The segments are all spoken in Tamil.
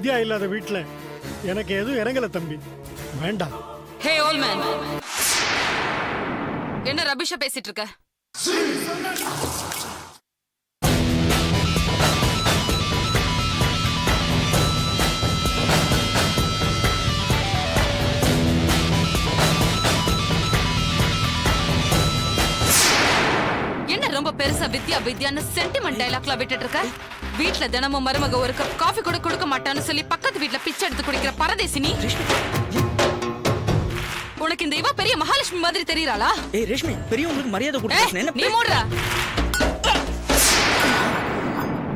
வித்யா இல்லாத வீட்டுல எனக்கு எதுவும் இறங்கல தம்பி, வேண்டாம். ஹே ஓல்ட் மேன், என்ன ரபிஷா பேசிட்டு இருக்க? என்ன ரொம்ப பெருசா வித்யா வித்யான்னு சென்டிமெண்ட் டைலாக்ல விட்டுட்டு இருக்க? வீட்ல தினமும் மருமக ஒரு கப் காஃபி கூட கொடுக்க மாட்டான்னு சொல்லி பக்கத்து வீட்ல பிச்சை எடுத்து குடிக்கிற பரதேசி நீ. உனக்கு இந்த இவ பெரிய மகாலட்சுமி மாதிரி தெரியறாளா? ஏய் ரேஷ்மி, பெரியவங்களுக்கு மரியாதை கொடுத்து என்ன நீ மூடுற.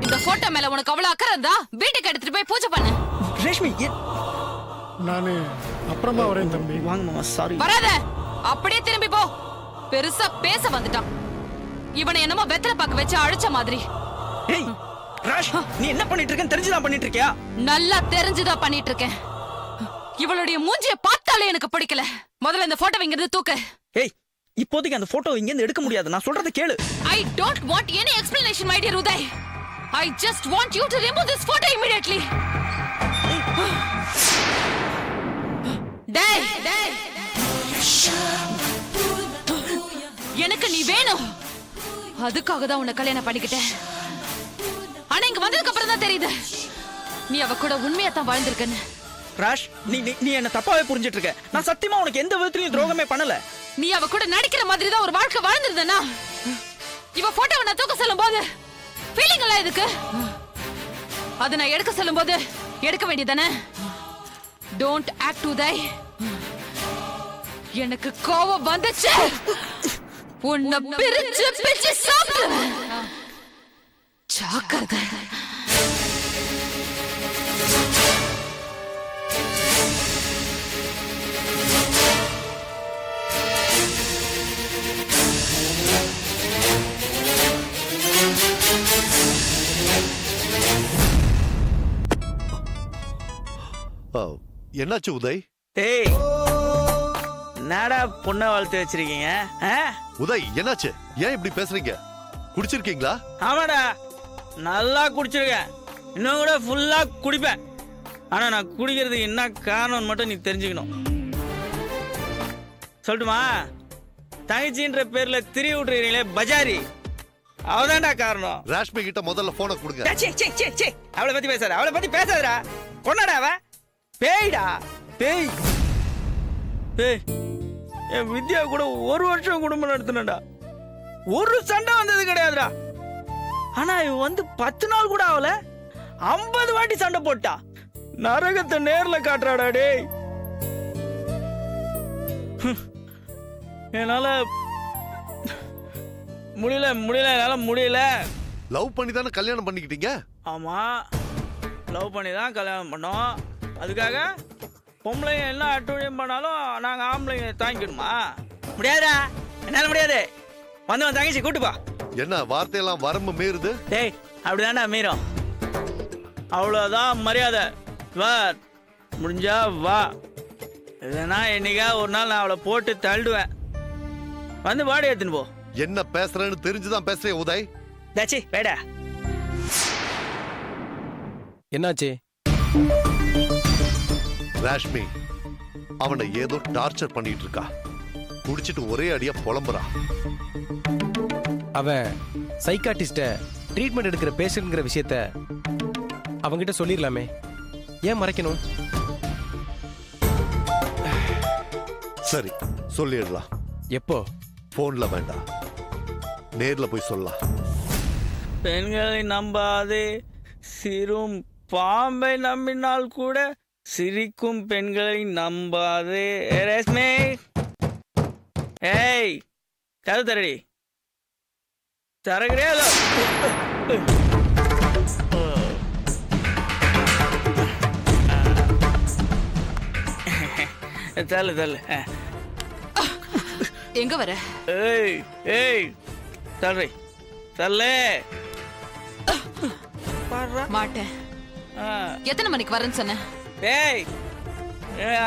இந்த போட்டோ மேல உனக்கு அவ்வளவு அக்கறை இருந்தா வீட்டுக்கு எடுத்துட்டு போய் பூஜை பண்ணு. ரேஷ்மி, நானு அப்புறமா வரேன் தம்பி. வாங்க மாமா, சாரி. வராத, அப்படியே திரும்பி போ. பெருசா பேச வந்துட்டான். இவனை என்னமோ வெத்தலை பாக்க வச்சு அழைச்ச மாதிரி. ஏய் ராஷ், நீ என்ன பண்ணிட்டு இருக்கன்னு தெரிஞ்சுதான் பண்ணிட்டு இருக்கியா? நல்லா தெரிஞ்சுதான் பண்ணிட்டு இருக்கேன். இவளுடைய மூஞ்சிய பார்த்தாலே எனக்கு பிடிக்கல. முதல்ல இந்த போட்டோ இங்க இருந்து தூக்கு. ஏய், இப்போதைக்கு அந்த போட்டோ இங்க இருந்து எடுக்க முடியாது. நான் சொல்றத கேளு. I don't want any explanation, my dear Uday. I just want you to remove this photo immediately. டேய், எனக்கு நீ வேணும். அதுக்காக தான் உன்னை கல்யாணம் பண்ணிக்கிட்டேன். ஆனா இங்க வந்ததுக்கு அப்புறம் தான் தெரியுது நீ அவ கூட உண்மையா தான் வாழ்ந்திருக்கன்னு. ராஷ், நீ என்ன தப்பாவே புரிஞ்சிட்டு இருக்க. நான் சத்தியமா உனக்கு எந்த விதத்திலயும் துரோகமே பண்ணல. நீ அவ கூட நடிக்கிற மாதிரி தான் ஒரு வாழ்க்கை வாழ்ந்திருந்தனா இவ போட்டோவை நான் தூக்க சொல்லும் போது ஃபீலிங் எல்லாம் இதுக்கு. அதை நான் எடுக்க சொல்லும் போது எடுக்க வேண்டியதானே? டோன்ட் ஆக்ட் உதை. எனக்கு கோவம் வந்துச்சு. உன்னை பிரிச்சு பிரிச்சு சாப்பிடுவேன். ஜாக்கிரதை. என்னாச்சு உதய்? ஏய், நாடா பொண்ணை வளர்த்து வச்சிருக்கீங்க? உதய் என்னாச்சு? ஏன் இப்படி பேசுறீங்க? குடிச்சிருக்கீங்களா? ஆமாடா, நல்லா குடிச்சிருக்கேன். இன்னும் கூட ஃபுல்லா குடிப்பேன். ஆனா நான் குடிக்கிறதுக்கு என்ன காரணம் மட்டும் நீ தெரிஞ்சுக்கணும். சொல்லட்டுமா? தங்கச்சின்ற பேர்ல திரி விட்டுறீங்களே பஜாரி, அவதான்டா காரணம். ராஷ்மி கிட்ட முதல்ல போனை கொடுங்க. அவளை பத்தி பேசாத, அவளை பத்தி பேசாதடா. கொண்டாடா அவ பேய்டா, பேய். பேய் என் வித்யா கூட ஒரு வருஷம் குடும்பம் நடத்தினடா. ஒரு சண்டை வந்தது கிடையாதுடா. ஆனா இவ வந்து 10 நாள் கூட ஆகல, 50 வாட்டி சண்டை போட்டா. நரகத்தை நேர்ல காட்டுறாடா டேய். என்னால முடியல. லவ் பண்ணி தானே கல்யாணம் பண்ணிக்கிட்டீங்க? ஆமா, லவ் பண்ணி தான் கல்யாணம் பண்ணோம். அதுக்காக பொம்பளைங்க என்ன அட்டுழியம் பண்ணாலும் நாங்க ஆம்பளைங்க தாங்கிக்கணுமா? முடியாதுடா, என்னால முடியாது. வந்து தங்கச்சி கூட்டுப்பா. என்ன வார்த்தையெல்லாம் வரம்பு மீறுது? டேய், அப்படிதான்டா மீறும். அவ்வளவுதான் மரியாதை. வா, முடிஞ்சா வா. இல்லைன்னா என்னைக்கா ஒரு நாள் நான் அவளை போட்டு தள்ளுவேன். வந்து பாடி எடுத்துன்னு போ. என்ன பேசுறேன்னு தெரிஞ்சுதான் பேசுறேன் உதய். தாச்சி வேடா. என்னாச்சு? ராஷ்மி அவனை ஏதோ டார்ச்சர் பண்ணிட்டு இருக்கா. குடிச்சிட்டு ஒரே அடியா புலம்புறா. அவன் சைக்காட்டிஸ்ட ட்ரீட்மெண்ட் எடுக்கிற பேஷண்ட்ங்கிற விஷயத்த அவங்கிட்ட சொல்லிடலாமே, ஏன் மறைக்கணும்? சரி, சொல்லிடலாம். எப்போ? போன்ல வேண்டாம், நேர்ல போய் சொல்லலாம். பெண்களை நம்பாதே, சிறும் பாம்பை நம்பினால் கூட சிரிக்கும் பெண்களை நம்பாதே. ரேஷ்மி, ஏய் கதை தரடி. தரகிறே தள்ளு தள்ளு. எங்க வர? ஏய் ஏய் தள்ளு தள்ளு. மாட்டேன். எத்தனை மணிக்கு வரேன்னு சொன்ன? ஏய்,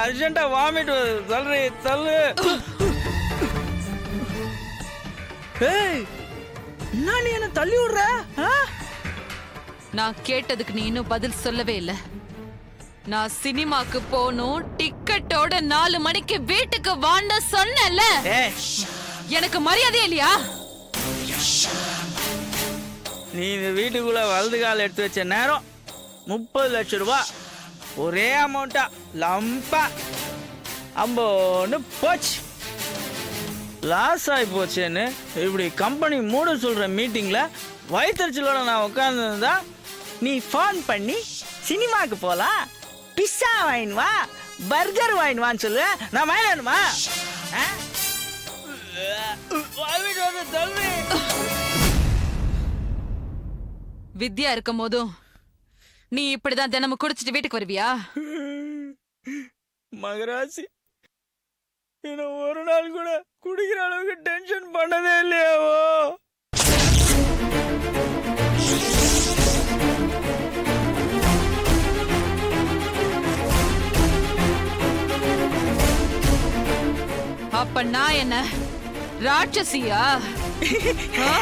அர்ஜென்ட்டா வாமிட் வருது. தள்ளு தள்ளு. ஏய், என்ன நீ என்ன தள்ளி விடுற? நான் கேட்டதுக்கு நீ இன்னும் பதில் சொல்லவே இல்லை. நான் சினிமாக்கு போகணும், டிக்கெட்டோட 4 மணிக்கு வீட்டுக்கு வான்னு சொன்னேன்ல. ஏய், எனக்கு மரியாதை இல்லையா? நீ இந்த வீட்டுக்குள்ள வலது கால் எடுத்து வச்ச நேரம் 30 லட்சம் ரூபாய் ஒரே அமௌண்ட்டா லம்பா அம்போன்னு போச்சு. லாஸ் ஆகி போச்சேன்னு இப்படி கம்பெனி மூட சொல்ற மீட்டிங்ல வயிற்றுச்சலோட நான் உட்காந்துருந்தா நீ ஃபோன் பண்ணி சினிமாக்கு போலாம், பிஸ்ஸா வாங்கின்னு வா, பர்கர் வாங்கின்னு வான்னு சொல்லு. நான் வாங்கிடுமா? வித்யா இருக்கும் போதும் நீ இப்படிதான் தினமும் குடிச்சிட்டு வீட்டுக்கு வருவியா? மகராசி என்ன ஒரு நாள் கூட குடிக்கிற அளவுக்கு டென்ஷன் பண்ணதே இல்லையாவோ? அப்ப நான் என்ன ராட்சசியா? ஆ?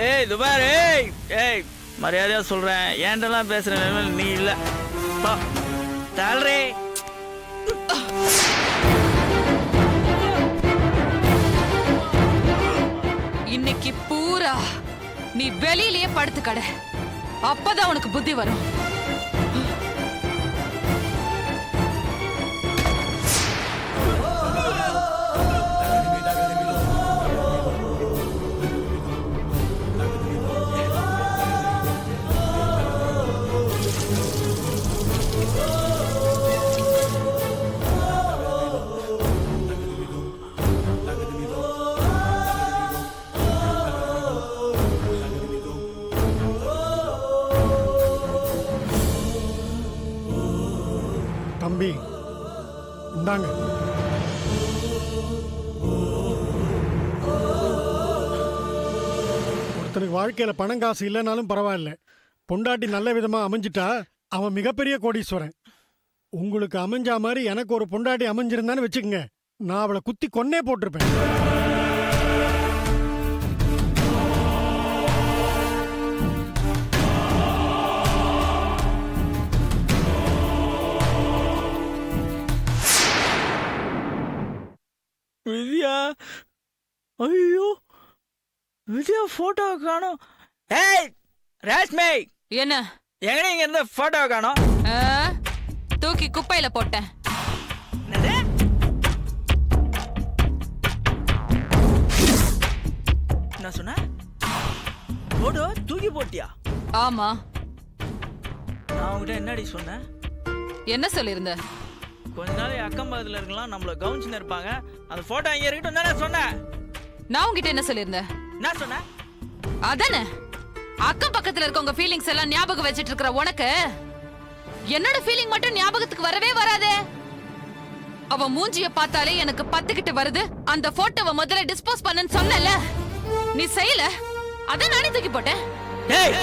ஏய் துபார், ஏய் ஏய் மரியாதையா சொல்றேன், ஏன்டெல்லாம் பேசுற நிலைமையில நீ இல்ல. பா தாழ்றே. இன்னைக்கு பூரா நீ வெளியிலேயே படுத்து கட, அப்பதான் உனக்கு புத்தி வரும். தம்பி இந்தாங்க. ஒருத்தனுக்கு வாழ்க்கையில பணம் காசு இல்லைனாலும் பரவாயில்ல, பொண்டாட்டி நல்ல விதமா அமைஞ்சிட்டா அவன் மிகப்பெரிய கோடீஸ்வரன். உங்களுக்கு அமைஞ்சா மாதிரி எனக்கு ஒரு பொண்டாட்டி அமைஞ்சிருந்தான்னு வச்சுக்கங்க, நான் அவளை குத்தி கொன்னே போட்டிருப்பேன். வித்யா, ஐயோ வித்யா போட்டோவை காணோம். ஏய் ரேஷ்மே, என்ன எங்கடி இங்க இருந்த போட்டோவை காணோம்? ஆ? தூக்கி குப்பையில போட்டேன். என்னது? என்ன சொன்ன? போட்டோ தூக்கி போட்டியா? ஆமா. நான் உங்ககிட்ட என்னடி சொன்னேன்? என்ன சொல்லிருந்த? கொஞ்ச நாள் அக்கம் பக்கத்துல இருக்கலாம், நம்மள கவனிச்சுன்னு இருப்பாங்க, அந்த போட்டோ இங்க இருக்கட்டும் தானே சொன்னேன். நான் உங்ககிட்ட என்ன சொல்லிருந்தேன்? என்ன சொன்னேன்? அதானே, அக்கம் பக்கத்துல இருக்கவங்க ஃபீலிங்ஸ் எல்லாம் ஞாபகம் வச்சிட்டு இருக்கிற உனக்கு என்னோட ஃபீலிங் மட்டும் ஞாபகத்துக்கு வரவே வராதே. அவ மூஞ்சிய பார்த்தாலே எனக்கு பத்துக்கிட்டு வருது. அந்த போட்டோவை முதல்ல டிஸ்போஸ் பண்ணுன்னு சொன்னல, நீ செய்யல, அதான் நானே தூக்கி போட்டேன். ஏய்